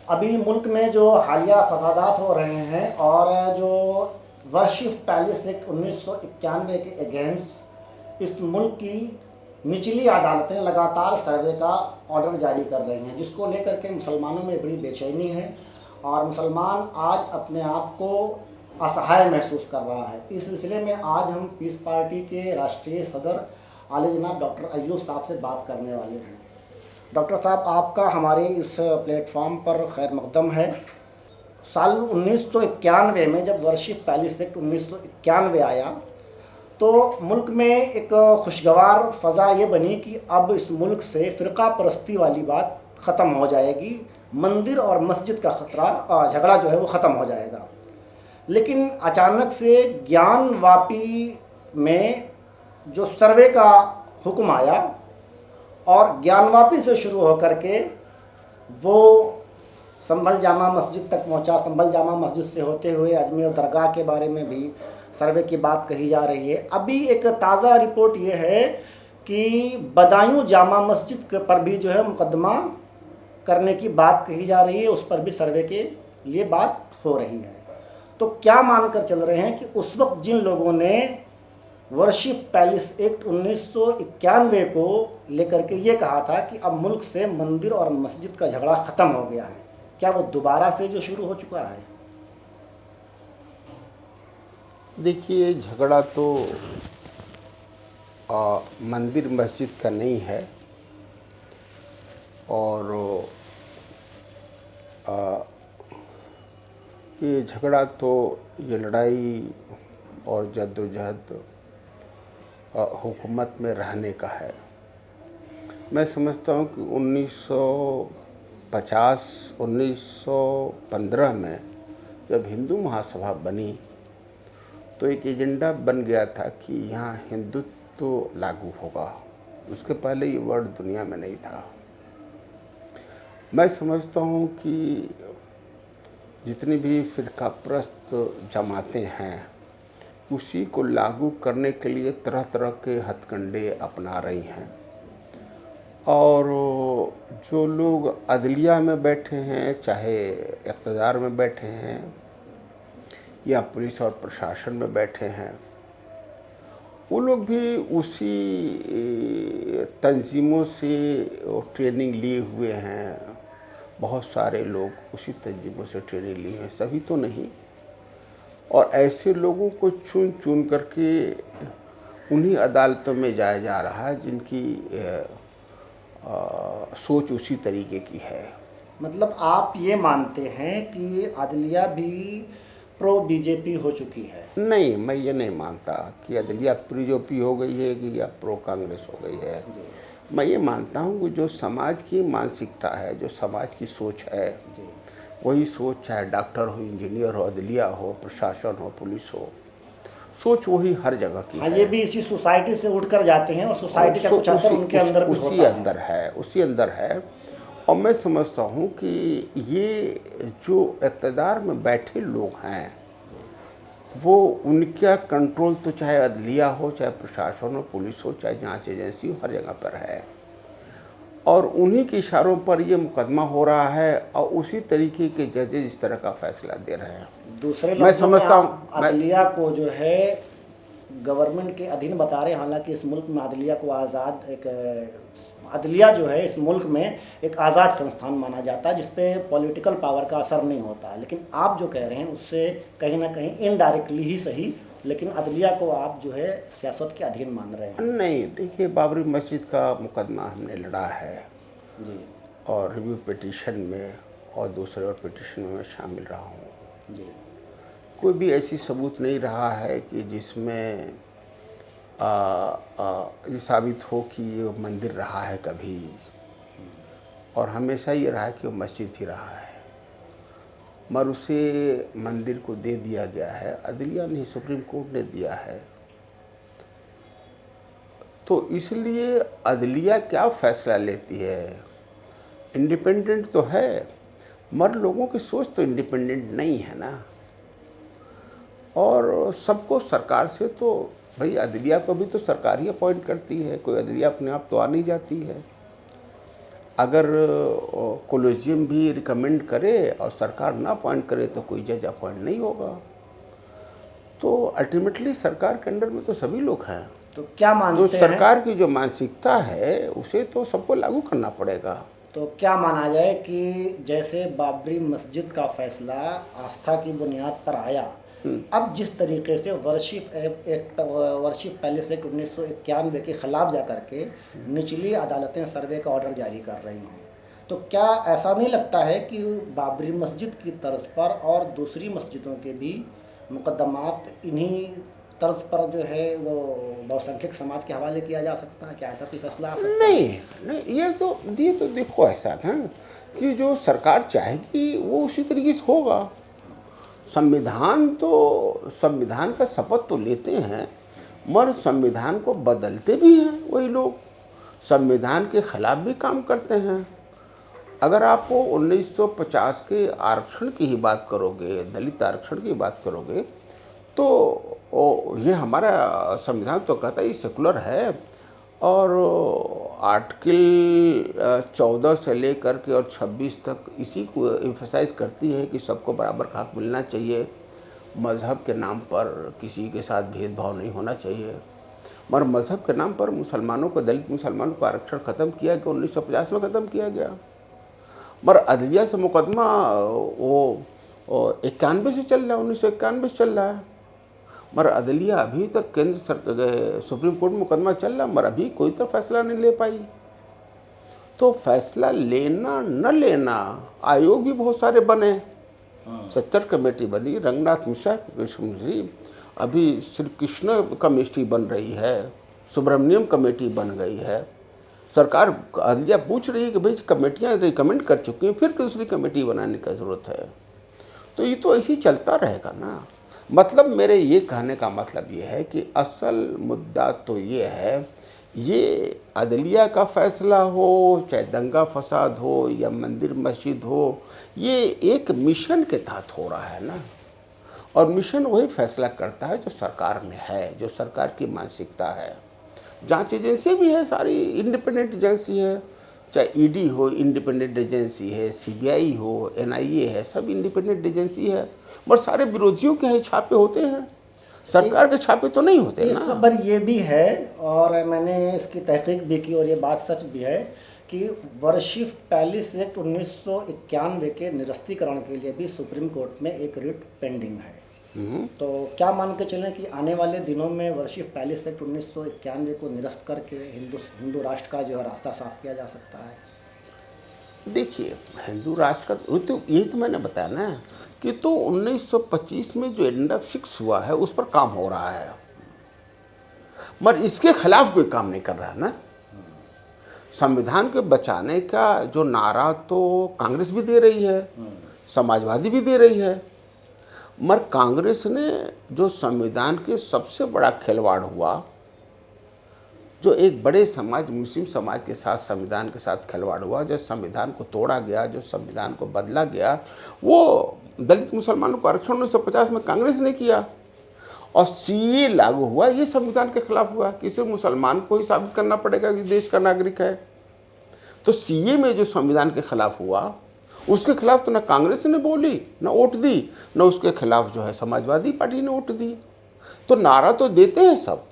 अभी मुल्क में जो हालिया फसादात हो रहे हैं और जो वर्शिप पैलेस एक्ट 1991 के अगेंस्ट इस मुल्क की निचली अदालतें लगातार सर्वे का ऑर्डर जारी कर रही हैं, जिसको लेकर के मुसलमानों में बड़ी बेचैनी है और मुसलमान आज अपने आप को असहाय महसूस कर रहा है। इस सिलसिले में आज हम पीस पार्टी के राष्ट्रीय सदर आले जनाब डॉक्टर अय्यूब साहब से बात करने वाले हैं। डॉक्टर साहब, आपका हमारे इस प्लेटफॉर्म पर खैर मकदम है। साल 1991 में जब वर्शिप पैलेस एक्ट 1991 आया तो मुल्क में एक खुशगवार फ़ज़ा ये बनी कि अब इस मुल्क से फ़िरका परस्ती वाली बात ख़त्म हो जाएगी, मंदिर और मस्जिद का ख़तरा झगड़ा जो है वो ख़त्म हो जाएगा। लेकिन अचानक से ज्ञानवापी में जो सर्वे का हुक्म आया और ज्ञानवापी से शुरू होकर के वो संभल जामा मस्जिद तक पहुंचा। संभल जामा मस्जिद से होते हुए अजमेर दरगाह के बारे में भी सर्वे की बात कही जा रही है। अभी एक ताज़ा रिपोर्ट ये है कि बदायूं जामा मस्जिद पर भी जो है मुकदमा करने की बात कही जा रही है, उस पर भी सर्वे के लिए बात हो रही है। तो क्या मानकर चल रहे हैं कि उस वक्त जिन लोगों ने वर्शिप पैलेस एक्ट 1991 को लेकर के ये कहा था कि अब मुल्क से मंदिर और मस्जिद का झगड़ा ख़त्म हो गया है, क्या वो दोबारा से जो शुरू हो चुका है? देखिए, झगड़ा तो मंदिर मस्जिद का नहीं है और ये झगड़ा तो ये लड़ाई और जद्दोजहद हुकूमत में रहने का है। मैं समझता हूँ कि 1915 में जब हिंदू महासभा बनी तो एक एजेंडा बन गया था कि यहाँ हिंदुत्व लागू होगा। उसके पहले ये वर्ड दुनिया में नहीं था। मैं समझता हूँ कि जितनी भी फ़िरकाप्रस्त जमातें हैं उसी को लागू करने के लिए तरह तरह के हथकंडे अपना रही हैं और जो लोग अदलिया में बैठे हैं, चाहे इक़्तिदार में बैठे हैं या पुलिस और प्रशासन में बैठे हैं, वो लोग भी उसी तंजीमों से ट्रेनिंग लिए हुए हैं। बहुत सारे लोग उसी तंजीमों से ट्रेनिंग लिए हैं, सभी तो नहीं। और ऐसे लोगों को चुन चुन करके उन्हीं अदालतों में जाया जा रहा है जिनकी सोच उसी तरीके की है। मतलब आप ये मानते हैं कि अदलिया भी प्रो बीजेपी हो चुकी है? नहीं, मैं ये नहीं मानता कि अदलिया प्रो बीजेपी हो गई है कि या प्रो कांग्रेस हो गई है। मैं ये मानता हूँ कि जो समाज की मानसिकता है, जो समाज की सोच है, वही सोच चाहे डॉक्टर हो, इंजीनियर हो, अदलिया हो, प्रशासन हो, पुलिस हो, सोच वही हर जगह की है। ये भी इसी सोसाइटी से उठकर जाते हैं और सोसाइटी का कुछ असर उनके अंदर भी उसी अंदर है, उसी अंदर है। और मैं समझता हूँ कि ये जो इक़्तिदार में बैठे लोग हैं वो उनका कंट्रोल तो चाहे अदलिया हो, चाहे प्रशासन हो, पुलिस हो, चाहे जांच एजेंसी हो, हर जगह पर है और उन्हीं के इशारों पर ये मुकदमा हो रहा है और उसी तरीके के जजेज इस तरह का फैसला दे रहे हैं। दूसरे मैं समझता हूँ अदलिया को जो है गवर्नमेंट के अधीन बता रहे हैं। हालांकि इस मुल्क में अदलिया को अदलिया जो है इस मुल्क में एक आज़ाद संस्थान माना जाता है जिस पे पॉलिटिकल पावर का असर नहीं होता है। लेकिन आप जो कह रहे हैं उससे कहीं ना कहीं इनडायरेक्टली ही सही, लेकिन अदलिया को आप जो है सियासत के अधीन मान रहे हैं। नहीं, देखिए, बाबरी मस्जिद का मुकदमा हमने लड़ा है जी, और रिव्यू पिटीशन में और दूसरे और पिटीशन में शामिल रहा हूँ जी। कोई भी ऐसी सबूत नहीं रहा है कि जिसमें ये साबित हो कि ये मंदिर रहा है कभी, और हमेशा ये रहा है कि वो मस्जिद ही रहा है, मगर उसे मंदिर को दे दिया गया है। अदलिया नहीं, सुप्रीम कोर्ट ने दिया है। तो इसलिए अदलिया क्या फ़ैसला लेती है, इंडिपेंडेंट तो है, मगर लोगों की सोच तो इंडिपेंडेंट नहीं है ना। और सबको सरकार से तो भाई अदलिया को भी तो सरकार ही अपॉइंट करती है, कोई अदलिया अपने आप तो आ नहीं जाती है। अगर कोलेजियम भी रिकमेंड करे और सरकार ना अपॉइंट करे तो कोई जज अपॉइंट नहीं होगा। तो अल्टीमेटली सरकार के अंडर में तो सभी लोग हैं। तो क्या तो मानते हैं, सरकार की जो मानसिकता है उसे तो सबको लागू करना पड़ेगा। तो क्या माना जाए कि जैसे बाबरी मस्जिद का फैसला आस्था की बुनियाद पर आया, अब जिस तरीके से वर्शिप पैलेस एक्ट 1991 के खिलाफ जा करके निचली अदालतें सर्वे का ऑर्डर जारी कर रही हैं, तो क्या ऐसा नहीं लगता है कि बाबरी मस्जिद की तर्ज पर और दूसरी मस्जिदों के भी मुकदमात इन्हीं तर्ज पर जो है वो बहुसंख्यक समाज के हवाले किया जा सकता है? क्या ऐसा कोई फैसला आ सकता है? नहीं, ये तो देखो ऐसा ना कि जो सरकार चाहेगी वो उसी तरीके से होगा। संविधान का शपथ तो लेते हैं, मगर संविधान को बदलते भी हैं वही लोग, संविधान के खिलाफ भी काम करते हैं। अगर आप 1950 के आरक्षण की ही बात करोगे, दलित आरक्षण की बात करोगे, तो ये हमारा संविधान तो कहता है ये सेकुलर है, और आर्टिकल 14 से लेकर के और 26 तक इसी को एम्फसाइज करती है कि सबको बराबर हक मिलना चाहिए, मज़हब के नाम पर किसी के साथ भेदभाव नहीं होना चाहिए। मगर मज़हब के नाम पर मुसलमानों को, दलित मुसलमानों को आरक्षण ख़त्म किया गया, 1950 में ख़त्म किया गया। मगर अदलिया से मुकदमा वो 91 से चल रहा है, 1991 से चल रहा है। मगर अदलिया अभी तक सुप्रीम कोर्ट में मुकदमा चल रहा है, मगर अभी कोई तो फैसला नहीं ले पाई। तो फैसला लेना न लेना, आयोग भी बहुत सारे बने, सच्चर कमेटी बनी, रंगनाथ मिश्रा कमेटी, अभी श्री कृष्ण कमेटी बन रही है, सुब्रमण्यम कमेटी बन गई है। सरकार अदलिया पूछ रही है कि भाई कमेटियाँ रिकमेंड कर चुकी हैं, फिर दूसरी कमेटी बनाने की ज़रूरत है। तो ये तो ऐसे ही चलता रहेगा ना। मतलब मेरे ये कहने का मतलब ये है कि असल मुद्दा तो ये है, ये अदलिया का फैसला हो, चाहे दंगा फसाद हो या मंदिर मस्जिद हो, ये एक मिशन के तहत हो रहा है ना। और मिशन वही फैसला करता है जो सरकार में है, जो सरकार की मानसिकता है। जांच एजेंसी भी है, सारी इंडिपेंडेंट एजेंसी है, चाहे ईडी हो इंडिपेंडेंट एजेंसी है, सीबीआई हो, एनआईए है, सब इंडिपेंडेंट एजेंसी है। मगर सारे विरोधियों के यहाँ छापे होते हैं, सरकार के छापे तो नहीं होते ना। खबर ये भी है, और मैंने इसकी तहकीक भी की और ये बात सच भी है कि वर्शिप पैलेस एक्ट 1991 के निरस्तीकरण के लिए भी सुप्रीम कोर्ट में एक रिट पेंडिंग है। तो क्या मान के चलें कि आने वाले दिनों में वर्शिप पैलेस एक्ट 1991 को निरस्त करके हिंदू राष्ट्र का जो है रास्ता साफ किया जा सकता है? देखिए, हिंदू राष्ट्र का तो यही तो मैंने बताया ना कि तो 1925 में जो एजेंडा फिक्स हुआ है उस पर काम हो रहा है, मगर इसके खिलाफ कोई काम नहीं कर रहा है ना। संविधान के बचाने का जो नारा तो कांग्रेस भी दे रही है, समाजवादी भी दे रही है, मगर कांग्रेस ने जो संविधान के सबसे बड़ा खिलवाड़ हुआ, जो एक बड़े समाज मुस्लिम समाज के साथ संविधान के साथ खिलवाड़ हुआ, जो संविधान को तोड़ा गया, जो संविधान को बदला गया, वो दलित मुसलमानों को आरक्षण 1950 में कांग्रेस ने किया। और सीए लागू हुआ, ये संविधान के खिलाफ हुआ। किसी मुसलमान को ही साबित करना पड़ेगा कि देश का नागरिक है। तो सीए में जो संविधान के खिलाफ हुआ, उसके खिलाफ तो ना कांग्रेस ने बोली, ना वोट दी, ना उसके खिलाफ जो है समाजवादी पार्टी ने वोट दी। तो नारा तो देते हैं सब।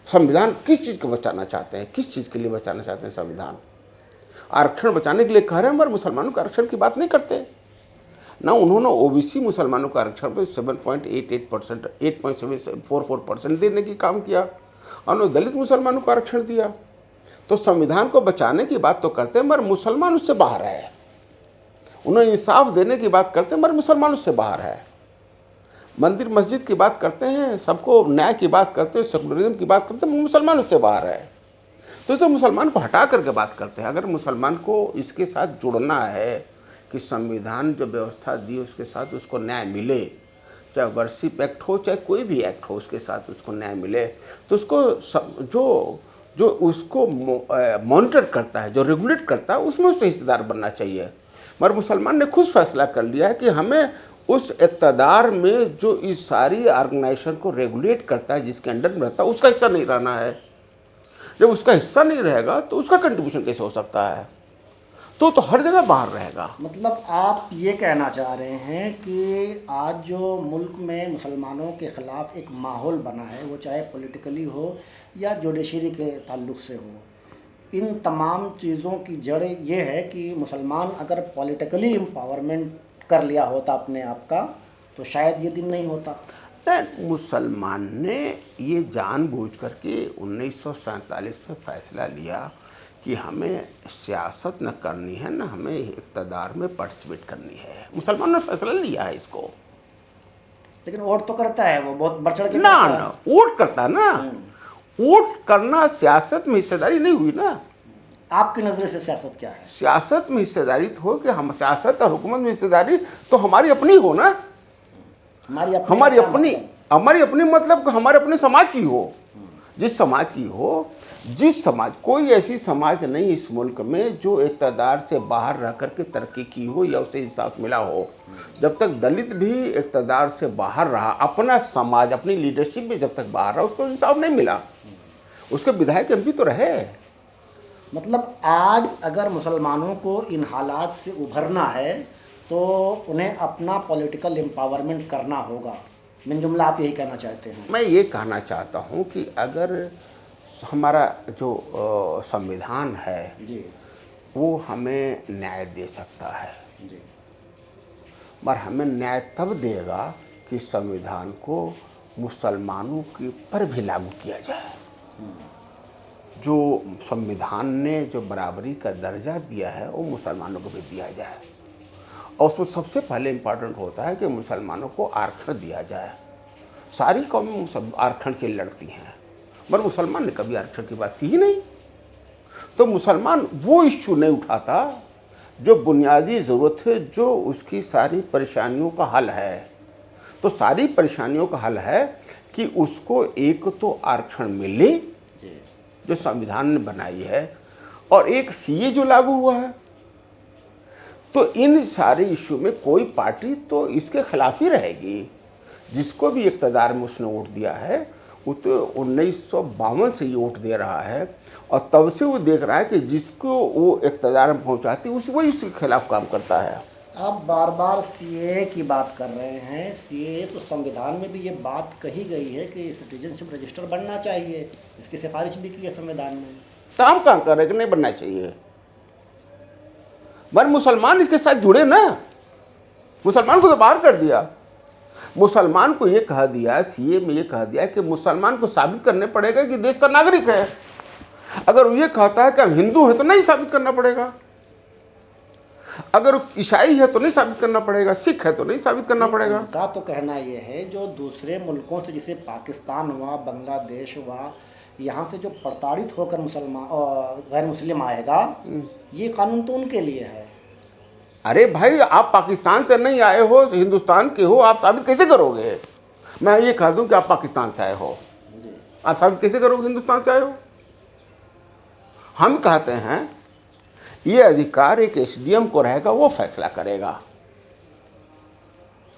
संविधान किस चीज़ को बचाना चाहते हैं, किस चीज़ के लिए बचाना चाहते हैं? संविधान आरक्षण बचाने के लिए कह रहे हैं, मगर मुसलमानों के आरक्षण की बात नहीं करते ना। उन्होंने ओबीसी मुसलमानों के आरक्षण पर 7.88%, 8.744% देने की काम किया, और उन्होंने दलित मुसलमानों को आरक्षण दिया। तो संविधान को बचाने की बात तो करते हैं, मगर मुसलमान उससे बाहर है। उन्हें इंसाफ देने की बात करते हैं, मगर मुसलमान उससे बाहर है। मंदिर मस्जिद की बात करते हैं, सबको न्याय की बात करते हैं, सेकुलरिज्म की बात करते हैं, मुसलमान उससे बाहर है। तो मुसलमान को हटा करके बात करते हैं। अगर मुसलमान को इसके साथ जुड़ना है कि संविधान जो व्यवस्था दी उसके साथ उसको न्याय मिले, चाहे वर्शिप एक्ट हो चाहे कोई भी एक्ट हो, उसके साथ उसको न्याय मिले, तो उसको जो उसको मॉनिटर करता है, जो रेगुलेट करता है, उसमें उससे हिस्सेदार बनना चाहिए। मगर मुसलमान ने खुद फैसला कर लिया है कि हमें उस इक़्तिदार में जो इस सारी ऑर्गेनाइजेशन को रेगुलेट करता है, जिसके अंडर में रहता है, उसका हिस्सा नहीं रहना है। जब उसका हिस्सा नहीं रहेगा तो उसका कंट्रीब्यूशन कैसे हो सकता है? तो हर जगह बाहर रहेगा। मतलब आप ये कहना चाह रहे हैं कि आज जो मुल्क में मुसलमानों के ख़िलाफ़ एक माहौल बना है, वो चाहे पॉलिटिकली हो या जुडिशरी के ताल्लुक़ से हो, इन तमाम चीज़ों की जड़ ये है कि मुसलमान अगर पॉलिटिकली एम्पावरमेंट कर लिया होता अपने आप का, तो शायद ये दिन नहीं होता। मुसलमान ने ये जानबूझ करके 1947 में फ़ैसला लिया कि हमें सियासत न करनी है, न हमें इक़्तिदार में पार्टिसिपेट करनी है। मुसलमान ने फैसला लिया है इसको। लेकिन वोट तो करता है, वो बहुत बढ़ चढ़ के ना करता है। ना वोट करता ना, वोट करना सियासत में हिस्सेदारी नहीं हुई ना। आपकी नज़र से सियासत क्या है? सियासत में हिस्सेदारी तो हो कि हम सियासत और हुकूमत में हिस्सेदारी तो हमारी अपनी हो ना। हमारी अपनी मतलब कि हमारे अपने समाज की हो। जिस समाज की हो, जिस समाज, कोई ऐसी समाज नहीं इस मुल्क में जो इक़्तिदार से बाहर रह कर के तरक्की की हो या उसे इंसाफ मिला हो। जब तक दलित भी इक़्तिदार से बाहर रहा, अपना समाज अपनी लीडरशिप में जब तक बाहर रहा, उसको इंसाफ नहीं मिला। उसके विधायक एमपी तो रहे। मतलब आज अगर मुसलमानों को इन हालात से उभरना है तो उन्हें अपना पॉलिटिकल एम्पावरमेंट करना होगा। मिन जुमला आप यही कहना चाहते हैं? मैं ये कहना चाहता हूँ कि अगर हमारा जो संविधान है जी वो हमें न्याय दे सकता है, जी, पर हमें न्याय तब देगा कि संविधान को मुसलमानों के पर भी लागू किया जाए। जो संविधान ने जो बराबरी का दर्जा दिया है वो मुसलमानों को भी दिया जाए, और उसमें सबसे पहले इम्पॉर्टेंट होता है कि मुसलमानों को आरक्षण दिया जाए। सारी कौमें आरक्षण के लड़ती हैं, मगर मुसलमान ने कभी आरक्षण की बात की ही नहीं। तो मुसलमान वो इश्यू नहीं उठाता जो बुनियादी ज़रूरत है, जो उसकी सारी परेशानियों का हल है। तो सारी परेशानियों का हल है कि उसको एक तो आरक्षण मिले जो संविधान ने बनाई है, और एक सीए जो लागू हुआ है। तो इन सारे इश्यू में कोई पार्टी तो इसके खिलाफ ही रहेगी। जिसको भी इक़्तिदार में उसने वोट दिया है वो तो 1952 से ये वोट दे रहा है, और तब से वो देख रहा है कि जिसको वो इक़्तिदार में पहुंचाती वही उसके खिलाफ काम करता है। आप बार बार सीए की बात कर रहे हैं। सीए तो संविधान में भी ये बात कही गई है कि सिटीजनशिप रजिस्टर बनना चाहिए, इसकी सिफारिश भी की है संविधान में। काम कहाँ कर रहे कि नहीं बनना चाहिए? पर मुसलमान इसके साथ जुड़े ना, मुसलमान को तो बाहर कर दिया। मुसलमान को ये कहा दिया, सीए में ये कहा दिया कि मुसलमान को साबित करने पड़ेगा कि देश का नागरिक है। अगर वो ये कहता है कि हम हिंदू हैं तो नहीं साबित करना पड़ेगा, अगर ईसाई है तो नहीं साबित करना पड़ेगा, सिख है तो नहीं साबित करना पड़ेगा। उनका तो कहना ये है जो दूसरे मुल्कों से, जैसे पाकिस्तान हुआ, बांग्लादेश हुआ, यहाँ से जो प्रताड़ित होकर मुसलमान और गैर मुस्लिम आएगा, ये कानून तो उनके लिए है। अरे भाई, आप पाकिस्तान से नहीं आए हो, हिंदुस्तान के हो, आप साबित कैसे करोगे? मैं ये कह दूं कि आप पाकिस्तान से आए हो, आप साबित कैसे करोगे हिंदुस्तान से आए हो? हम कहते हैं ये अधिकार एक एसडीएम को रहेगा, वो फैसला करेगा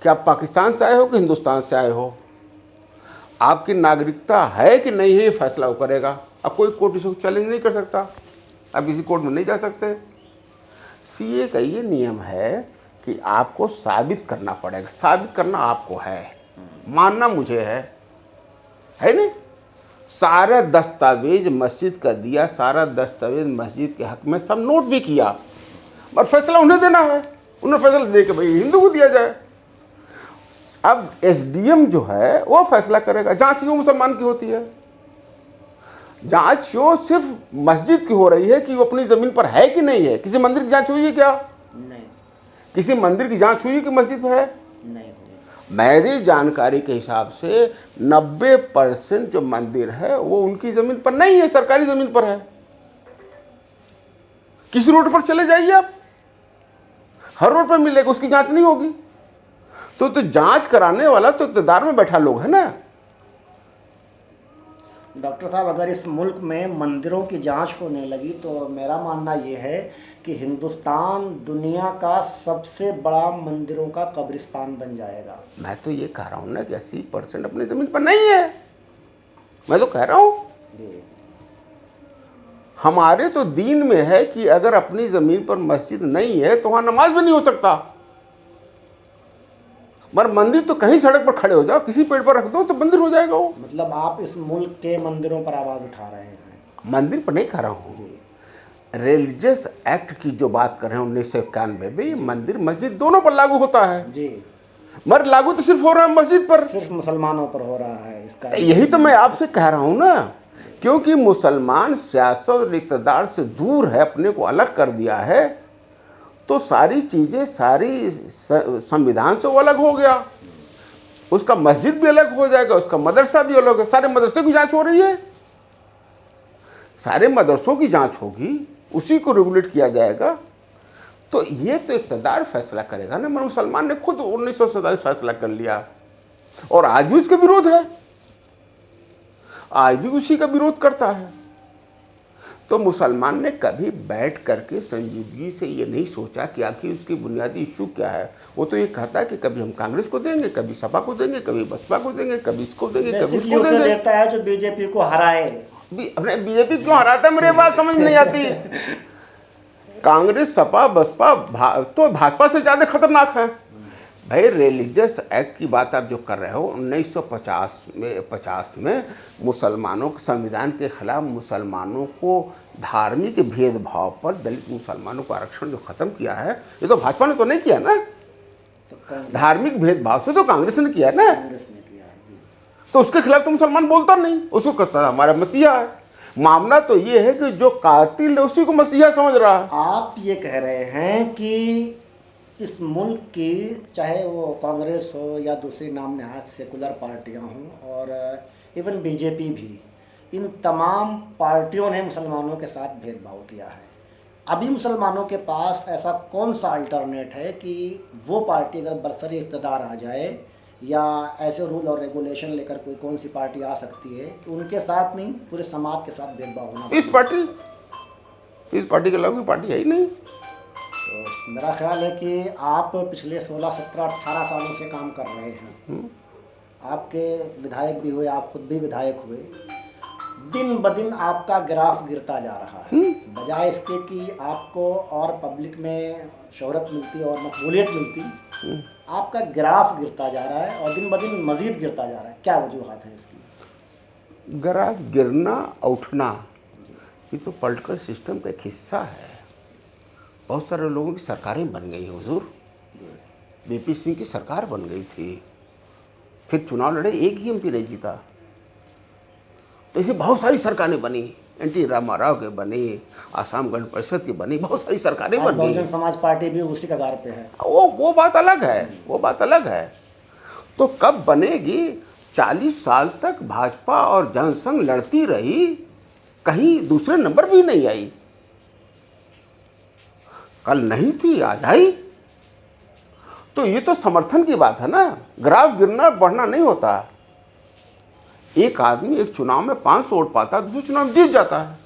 कि आप पाकिस्तान से आए हो कि हिंदुस्तान से आए हो, आपकी नागरिकता है कि नहीं है, ये फैसला वो करेगा। अब कोई कोर्ट इसको चैलेंज नहीं कर सकता, आप किसी कोर्ट में नहीं जा सकते। सीए का ये नियम है कि आपको साबित करना पड़ेगा। साबित करना आपको है, मानना मुझे है नहीं। सारा दस्तावेज मस्जिद का दिया, सारा दस्तावेज मस्जिद के हक में सब नोट भी किया, और फैसला उन्हें देना है। उन्हें फैसला दे के भाई हिंदू को दिया जाए। अब एसडीएम जो है वो फैसला करेगा। जांच क्यों मुसलमान की होती है? जांच क्यों सिर्फ मस्जिद की हो रही है कि वो अपनी ज़मीन पर है कि नहीं है? किसी मंदिर की जांच हुई है क्या? नहीं। किसी मंदिर की जांच हुई है कि मस्जिद पर है? नहीं। मेरी जानकारी के हिसाब से 90% जो मंदिर है वो उनकी ज़मीन पर नहीं है, सरकारी ज़मीन पर है। किसी रोड पर चले जाइए आप, हर रोड पर मिलेगा, उसकी जांच नहीं होगी। तो जांच कराने वाला तो इक़्तिदार में बैठा लोग है ना। डॉक्टर साहब, अगर इस मुल्क में मंदिरों की जांच होने लगी तो मेरा मानना ये है कि हिंदुस्तान दुनिया का सबसे बड़ा मंदिरों का कब्रिस्तान बन जाएगा। मैं तो ये कह रहा हूँ ना कि 80% अपनी ज़मीन पर नहीं है। मैं तो कह रहा हूँ हमारे तो दीन में है कि अगर अपनी ज़मीन पर मस्जिद नहीं है तो वहाँ नमाज भी नहीं हो सकता। मगर मंदिर तो कहीं सड़क पर खड़े हो जाओ, किसी पेड़ पर रख दो तो मंदिर हो जाएगा वो। मतलब आप इस मुल्क के मंदिरों पर आवाज़ उठा रहे हैं। मंदिर पर नहीं खा रहा हूँ, रिलीजियस एक्ट की जो बात कर रहे हैं 1991 में, मंदिर मस्जिद दोनों पर लागू होता है जी, मगर लागू तो सिर्फ हो रहा है मस्जिद पर, सिर्फ मुसलमानों पर हो रहा है इसका। यही तो मैं आपसे कह रहा हूँ ना, क्योंकि मुसलमान सियासत और इक़्तिदार से दूर है, अपने को अलग कर दिया है, तो सारी चीज़ें सारी संविधान से वो अलग हो गया। उसका मस्जिद भी अलग हो जाएगा, उसका मदरसा भी अलग है। सारे मदरसे की जांच हो रही है, सारे मदरसों की जांच होगी, उसी को रेगुलेट किया जाएगा। तो ये तो इक़्तिदार फैसला करेगा ना। मुसलमान ने खुद 1947 फैसला कर लिया और आज भी उसका विरोध है, आज भी उसी का विरोध करता है। तो मुसलमान ने कभी बैठ करके संजीदगी से ये नहीं सोचा कि आखिर उसकी बुनियादी इशू क्या है। वो तो ये कहता है कि कभी हम कांग्रेस को देंगे, कभी सपा को देंगे, कभी बसपा को देंगे, कभी इसको देंगे, कभी उसको देंगे। देता है जो बीजेपी को हराए। अपने बीजेपी क्यों हराता है, मेरे बात समझ नहीं आती। कांग्रेस, सपा, बसपा तो भाजपा से ज़्यादा खतरनाक है भाई। रिलीजियस एक्ट की बात आप जो कर रहे हो, 1950 में मुसलमानों के संविधान के खिलाफ मुसलमानों को धार्मिक भेदभाव पर दलित मुसलमानों को आरक्षण जो खत्म किया है, ये तो भाजपा ने तो नहीं किया ना। तो धार्मिक भेदभाव से तो कांग्रेस ने किया ना, कांग्रेस ने किया है जी। तो उसके खिलाफ तो मुसलमान बोलता नहीं, उसको कहता हमारा मसीहा है। मामला तो ये है कि जो कातिल है उसी को मसीहा समझ रहा है। आप ये कह रहे हैं कि इस मुल्क की, चाहे वो कांग्रेस हो या दूसरी नाम नहाज सेकुलर पार्टियां हों और इवन बीजेपी भी, इन तमाम पार्टियों ने मुसलमानों के साथ भेदभाव किया है। अभी मुसलमानों के पास ऐसा कौन सा अल्टरनेट है कि वो पार्टी अगर बरसरी इक़्तिदार आ जाए या ऐसे रूल और रेगुलेशन लेकर कोई कौन सी पार्टी आ सकती है कि उनके साथ नहीं पूरे समाज के साथ भेदभाव होना? इस पार्टी के अलावा कोई पार्टी है ही नहीं। तो मेरा ख्याल है कि आप पिछले 16, 17, 18 सालों से काम कर रहे हैं। आपके विधायक भी हुए, आप खुद भी विधायक हुए। दिन ब दिन आपका ग्राफ गिरता जा रहा है, बजाय इसके कि आपको और पब्लिक में शोहरत मिलती और मकबूलियत मिलती, आपका ग्राफ गिरता जा रहा है और दिन ब दिन मज़ीद गिरता जा रहा है। क्या वजूहात हैं इसकी? ग्राफ गिरना, उठना, ये तो पॉलिटिकल सिस्टम का एक हिस्सा है। बहुत सारे लोगों की सरकारें बन गई हैं हुजूर। बीपी सिंह की सरकार बन गई थी, फिर चुनाव लड़े, एक ही एमपी नहीं जीता। तो ऐसी बहुत सारी सरकारें बनी, एनटी रामाराव के बनी, आसाम गण परिषद की बनी, बहुत सारी सरकारें बन गई। बहुजन समाज पार्टी भी उसी कगार पे है। वो बात अलग है, वो बात अलग है। तो कब बनेगी? 40 साल तक भाजपा और जनसंघ लड़ती रही, कहीं दूसरे नंबर भी नहीं आई। कल नहीं थी, आज आई। तो ये तो समर्थन की बात है ना, ग्राफ गिरना बढ़ना नहीं होता। एक आदमी एक चुनाव में 500 वोट पाता है, दूसरे चुनाव में जीत जाता है।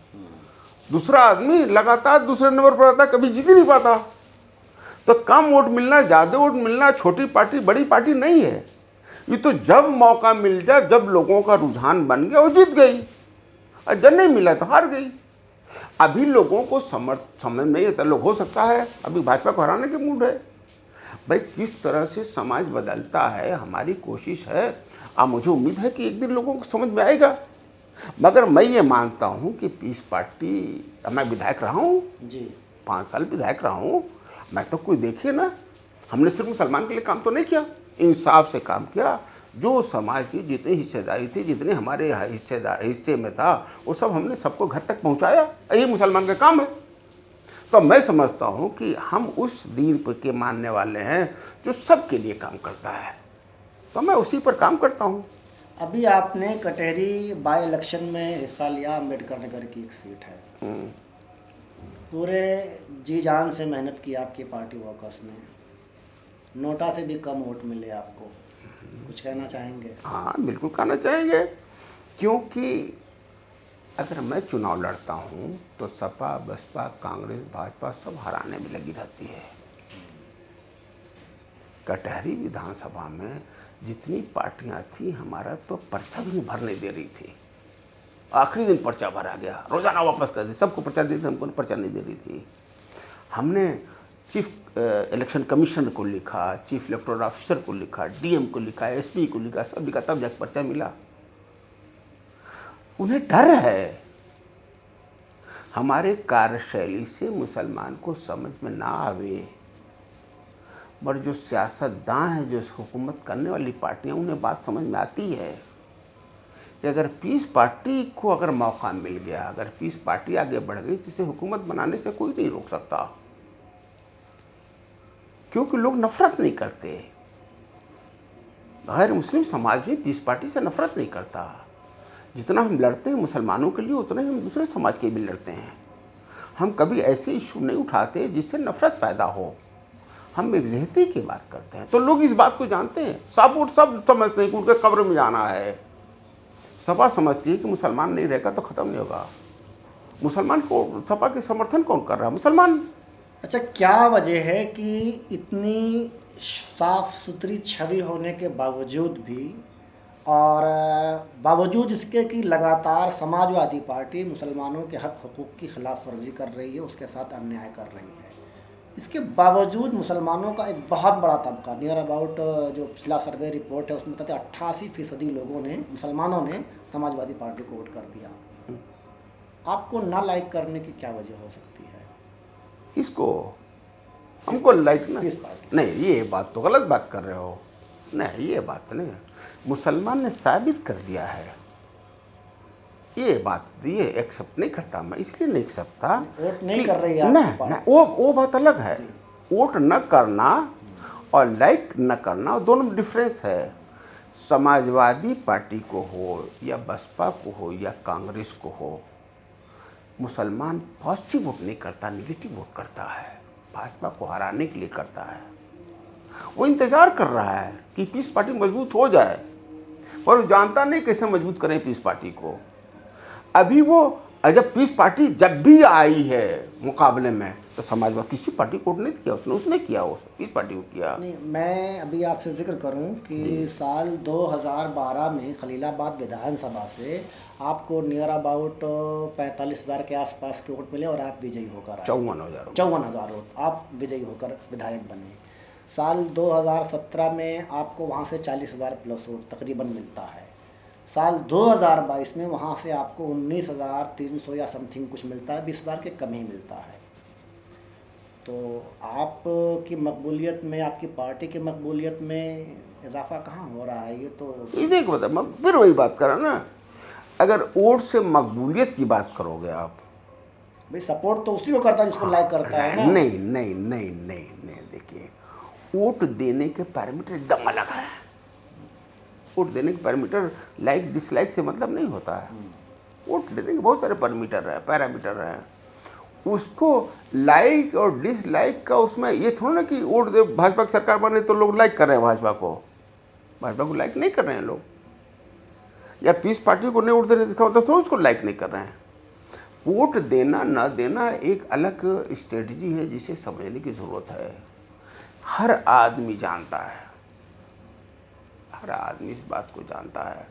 दूसरा आदमी लगातार दूसरे नंबर पर आता है, कभी जीत ही नहीं पाता। तो कम वोट मिलना, ज़्यादा वोट मिलना छोटी पार्टी बड़ी पार्टी नहीं है। ये तो जब मौका मिल जाए, जब लोगों का रुझान बन गया, वो जीत गई, और जब नहीं मिला तो हार गई। अभी लोगों को समझ नहीं आता। लोग, हो सकता है अभी भाजपा को हराने के मूड है। भाई किस तरह से समाज बदलता है, हमारी कोशिश है। अब मुझे उम्मीद है कि एक दिन लोगों को समझ में आएगा। मगर मैं ये मानता हूँ कि पीस पार्टी, मैं विधायक रहा हूँ जी, 5 साल विधायक रहा हूँ। मैं तो कोई देखिए ना, हमने सिर्फ मुसलमान के लिए काम तो नहीं किया, इंसाफ से काम किया। जो समाज की जितनी हिस्सेदारी थी, जितने हमारे हिस्से में था, वो सब हमने सबको घर तक पहुँचाया। यही मुसलमान का काम है। तो मैं समझता हूँ कि हम उस दीन के मानने वाले हैं जो सबके लिए काम करता है, तो मैं उसी पर काम करता हूँ। अभी आपने कटहरी बाई इलेक्शन में हिस्सा लिया, अम्बेडकर नगर की एक सीट है। पूरे जी जान से मेहनत की आपकी पार्टी वर्कर्स ने, नोटा से भी कम वोट मिले आपको, कुछ कहना चाहेंगे? हाँ बिल्कुल कहना चाहेंगे, क्योंकि अगर मैं चुनाव लड़ता हूँ तो सपा, बसपा, कांग्रेस, भाजपा सब हराने में लगी रहती है। कटहरी विधानसभा में जितनी पार्टियां थी, हमारा तो पर्चा भी नहीं भरने दे रही थी। आखिरी दिन पर्चा भरा गया, रोजाना वापस कर दी, सबको पर्चा दी थी, हमको पर्चा नहीं दे रही थी। हमने चीफ इलेक्शन कमीशनर को लिखा, चीफ इलेक्टोरल ऑफिसर को लिखा, डीएम को लिखा, एसपी को लिखा, सब लिखा, तब जाकर पर्चा मिला। उन्हें डर है हमारे कार्यशैली से मुसलमान को समझ में ना आवे, पर जो सियासतदान है, जो हुकूमत करने वाली पार्टियां, उन्हें बात समझ में आती है कि अगर पीस पार्टी को अगर मौका मिल गया, अगर पीस पार्टी आगे बढ़ गई तो इसे हुकूमत बनाने से कोई नहीं रोक सकता, क्योंकि लोग नफरत नहीं करते। गैर मुस्लिम समाज भी पीस पार्टी से नफरत नहीं करता। जितना हम लड़ते हैं मुसलमानों के लिए, उतना ही हम दूसरे समाज के भी लड़ते हैं। हम कभी ऐसे इशू नहीं उठाते जिससे नफरत पैदा हो, हम एकजहती की बात करते हैं। तो लोग इस बात को जानते हैं, सब समझते हैं कि उनके कब्र में जाना है। सपा समझती है कि मुसलमान नहीं रहेगा तो ख़त्म नहीं होगा। मुसलमान को सपा के समर्थन कौन कर रहा है? मुसलमान। अच्छा, क्या वजह है कि इतनी साफ सुथरी छवि होने के बावजूद भी, और बावजूद इसके कि लगातार समाजवादी पार्टी मुसलमानों के हक हकूक़ की खिलाफ वर्जी कर रही है, उसके साथ अन्याय कर रही है, इसके बावजूद मुसलमानों का एक बहुत बड़ा तबका, नियर अबाउट जो पिछला सर्वे रिपोर्ट है उसमें बताते 88% लोगों ने, मुसलमानों ने समाजवादी पार्टी को वोट कर दिया। आपको ना लाइक करने की क्या वजह हो सकती है? किसको? हमको लाइक ना? किस पार्टी? नहीं, ये बात तो गलत बात कर रहे हो। नहीं, ये बात नहीं। मुसलमान ने साबित कर दिया है, ये बात ये एक्सेप्ट नहीं करता मैं, इसलिए नहीं एक्सेप्ट था। वोट नहीं कर रही है नहीं, वो बात अलग है। वोट न करना और लाइक न करना, दोनों में डिफरेंस है। समाजवादी पार्टी को हो या बसपा को हो या कांग्रेस को हो, मुसलमान पॉजिटिव वोट नहीं करता, निगेटिव वोट करता है। भाजपा को हराने के लिए करता है। वो इंतजार कर रहा है कि पीस पार्टी मजबूत हो जाए, पर वो जानता नहीं कैसे मजबूत करें पीस पार्टी को। अभी वो जब पीस पार्टी जब भी आई है मुकाबले में, तो समाजवादी किसी पार्टी को नहीं किया, उसने किया, वो पीस पार्टी को किया। नहीं, मैं अभी आपसे जिक्र करूं कि साल 2012 में खलीलाबाद विधानसभा से आपको नियर अबाउट 45,000 के आसपास के वोट मिले और आप विजयी होकर आए। 54,000 वोट आप विजयी होकर विधायक बने। साल 2017 में आपको वहां से 40,000 प्लस वोट तकरीबन मिलता है। साल 2022 में वहाँ से आपको 19,300 या समथिंग कुछ मिलता है, 20,000 के कम ही मिलता है। तो आपकी मकबूलियत में, आपकी पार्टी की मकबूलियत में इजाफा कहाँ हो रहा है? ये तो ये देख बता, मैं फिर वही बात कर रहा ना। अगर वोट से मकबूलियत की बात करोगे आप, भाई सपोर्ट तो उसी को करता है जिसको लाइक करता है ना। नहीं नहीं नहीं नहीं नहीं, देखिए, वोट देने के पैरामीटर एकदम अलग है। वोट देने के पैरामीटर लाइक डिसलाइक से मतलब नहीं होता है। वोट देने के बहुत सारे पैरामीटर हैं। उसको लाइक और डिसलाइक का उसमें ये थोड़ा ना कि वोट दे, भाजपा की सरकार बने तो लोग लाइक कर रहे हैं भाजपा को लाइक नहीं कर रहे हैं लोग, या पीस पार्टी को नहीं वोट देने का मतलब थोड़ा उसको लाइक नहीं कर रहे हैं। वोट देना ना देना एक अलग स्ट्रेटजी है जिसे समझने की ज़रूरत है। हर आदमी जानता है, हर आदमी इस बात को जानता है।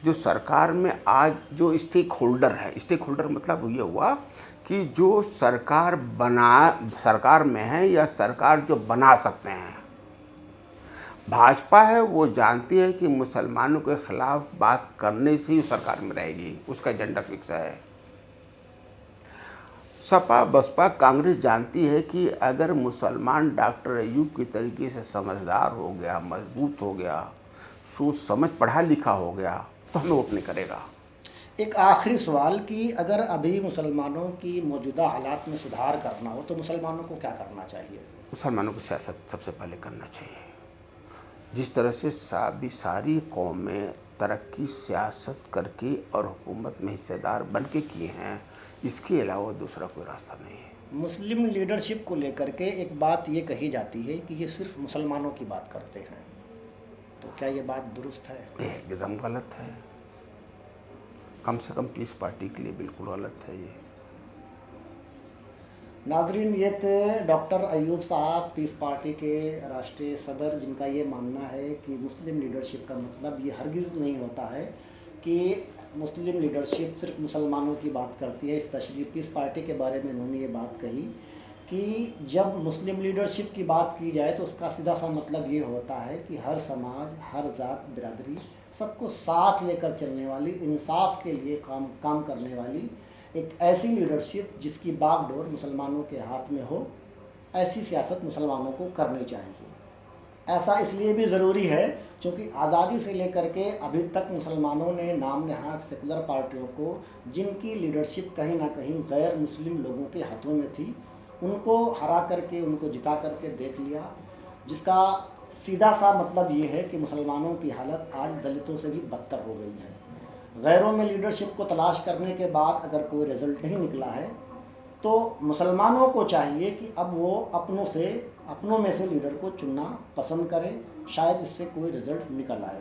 जो सरकार में आज जो स्टेक होल्डर मतलब ये हुआ कि जो सरकार में है या सरकार जो बना सकते हैं। भाजपा है, वो जानती है कि मुसलमानों के खिलाफ बात करने से ही सरकार में रहेगी, उसका एजेंडा फिक्स है। सपा बसपा कांग्रेस जानती है कि अगर मुसलमान डॉक्टर अयूब के तरीके से समझदार हो गया, मजबूत हो गया, सोच समझ पढ़ा लिखा हो गया, तो हमें वोट नहीं करेगा। एक आखिरी सवाल कि अगर अभी मुसलमानों की मौजूदा हालात में सुधार करना हो तो मुसलमानों को क्या करना चाहिए? मुसलमानों को सियासत सबसे पहले करना चाहिए। जिस तरह से सारी कौमें तरक्की सियासत करके और हुकूमत में हिस्सेदार बन के किए हैं, इसके अलावा दूसरा कोई रास्ता नहीं है। मुस्लिम लीडरशिप को लेकर के एक बात ये कही जाती है कि ये सिर्फ मुसलमानों की बात करते हैं, तो क्या ये बात दुरुस्त है? एकदम गलत है, कम से कम पीस पार्टी के लिए बिल्कुल गलत है ये। नाजरीन, ये थे डॉक्टर अयूब साहब, पीस पार्टी के राष्ट्रीय सदर, जिनका ये मानना है कि मुस्लिम लीडरशिप का मतलब ये हरगिज़ नहीं होता है कि मुस्लिम लीडरशिप सिर्फ मुसलमानों की बात करती है, स्पेशली पीस पार्टी के बारे में इन्होंने ये बात कही कि जब मुस्लिम लीडरशिप की बात की जाए तो उसका सीधा सा मतलब ये होता है कि हर समाज, हर जात बिरादरी सबको साथ लेकर चलने वाली, इंसाफ के लिए काम करने वाली एक ऐसी लीडरशिप जिसकी बागडोर मुसलमानों के हाथ में हो, ऐसी सियासत मुसलमानों को करनी चाहिए। ऐसा इसलिए भी ज़रूरी है क्योंकि आज़ादी से लेकर के अभी तक मुसलमानों ने नाम नहाद सेकुलर पार्टियों को, जिनकी लीडरशिप कहीं ना कहीं गैर मुस्लिम लोगों के हाथों में थी, उनको हरा करके, उनको जिता करके देख लिया, जिसका सीधा सा मतलब ये है कि मुसलमानों की हालत आज दलितों से भी बदतर हो गई है। गैरों में लीडरशिप को तलाश करने के बाद अगर कोई रिज़ल्ट नहीं निकला है तो मुसलमानों को चाहिए कि अब वो अपनों में से लीडर को चुनना पसंद करें, शायद इससे कोई रिज़ल्ट निकल आए।